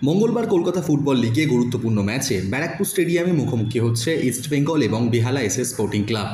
মঙ্গলবার কলকাতা ফুটবল লিগে গুরুত্বপূর্ণ ম্যাচে ব্যারাকপুর স্টেডিয়ামে মুখোমুখি হচ্ছে ইস্টবেঙ্গল এবং বেহালা এসএস স্পোর্টিং ক্লাব।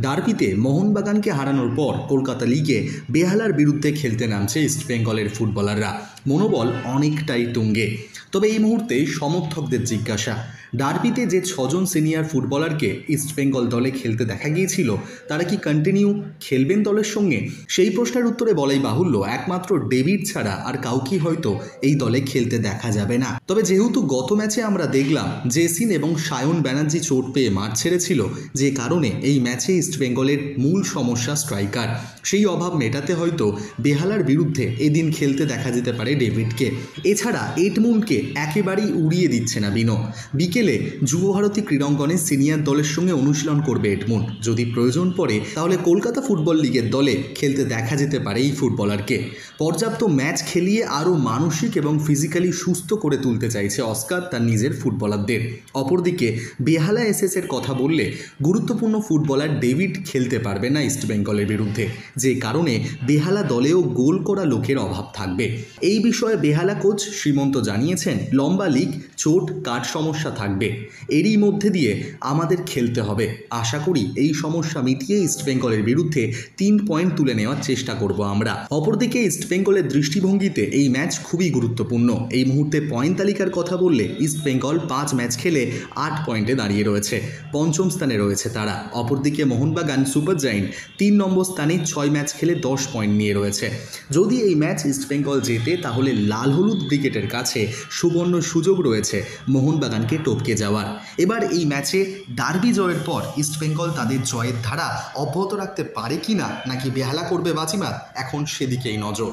ডার্বিতে মোহনবাগানকে হারানোর পর কলকাতা লিগে বেহালার বিরুদ্ধে খেলতে নামছে ইস্টবেঙ্গলের ফুটবলাররা। মনোবল অনেকটাই তুঙ্গে। তবে এই মুহূর্তে সমর্থকদের জিজ্ঞাসা, ডার্বিতে যে 6 জন সিনিয়র ফুটবলারকে ইস্টবেঙ্গল দলে খেলতে দেখা গিয়েছিল তারা কি কন্টিনিউ খেলবেন দলের সঙ্গে? সেই প্রশ্নের উত্তরে বলাই বাহুল্য, একমাত্র ডেভিড ছাড়া আর কাউকেই হয়তো এই দলে খেলতে দেখা যাবে না। তবে যেহেতু গত ম্যাচে আমরা দেখলাম জেসিন এবং সায়ন ব্যানার্জি চোট পেয়ে মাঠ ছেড়েছিল, যে কারণে এই ম্যাচে ইস্টবেঙ্গলের মূল সমস্যা স্ট্রাইকার, সেই অভাব মেটাতে হয়তো বেহালার বিরুদ্ধে এদিন খেলতে দেখা যেতে পারে ডেভিডকে। এছাড়া এডমুন্ডকে একেবারেই উড়িয়ে দিচ্ছে না বিনো। বিকেলে যুবভারতী ক্রীড়াঙ্গনে সিনিয়র দলের সঙ্গে অনুশীলন করবে এডমুন্ড। যদি প্রয়োজন পড়ে তাহলে কলকাতা ফুটবল লিগের দলে খেলতে দেখা যেতে পারে এই ফুটবলারকে। পর্যাপ্ত ম্যাচ খেলিয়ে আরও মানসিক এবং ফিজিক্যালি সুস্থ করে তুলতে চাইছে অস্কার তার নিজের ফুটবলারদের। অপরদিকে বেহালা এসএস এর কথা বললে গুরুত্বপূর্ণ ফুটবলার ডেভিড খেলতে পারবে না ইস্টবেঙ্গলের বিরুদ্ধে, যে কারণে বেহালা দলেও গোল করা লোকের অভাব থাকবে। এই বিষয়ে বেহালা কোচ শ্রীমন্ত জানিয়েছেন, লম্বা লিগ, চোট, কাঠ সমস্যা থাকবে, এরই মধ্যে দিয়ে আমাদের খেলতে হবে। আশা করি এই সমস্যা মিটিয়ে ইস্টবেঙ্গলের বিরুদ্ধে 3 পয়েন্ট তুলে নেওয়ার চেষ্টা করব আমরা। অপরদিকে ইস্টবেঙ্গলের দৃষ্টিভঙ্গিতে এই ম্যাচ খুবই গুরুত্বপূর্ণ। এই মুহূর্তে পয়েন্ট তালিকার কথা বললে ইস্টবেঙ্গল 5 ম্যাচ খেলে 8 পয়েন্টে দাঁড়িয়ে রয়েছে, 5ম স্থানে রয়েছে তারা। অপরদিকে মোহনবাগান সুপার জায়েন্ট 3 নম্বর স্থানে 6 ম্যাচ খেলে 10 পয়েন্ট নিয়ে রয়েছে। যদি এই ম্যাচ ইস্টবেঙ্গল জেতে তাহলে লাল হলুদ ব্রিগেডের কাছে সুবর্ণ সুযোগ রয়েছে মোহনবাগানকে টপকে যাওয়ার। এবার এই ম্যাচে ডার্বি জয়ের পর ইস্টবেঙ্গল তাদের জয়ের ধারা অব্যাহত রাখতে পারে কিনা, নাকি বেহালা করবে বাজিমাত, এখন সেদিকেই নজর।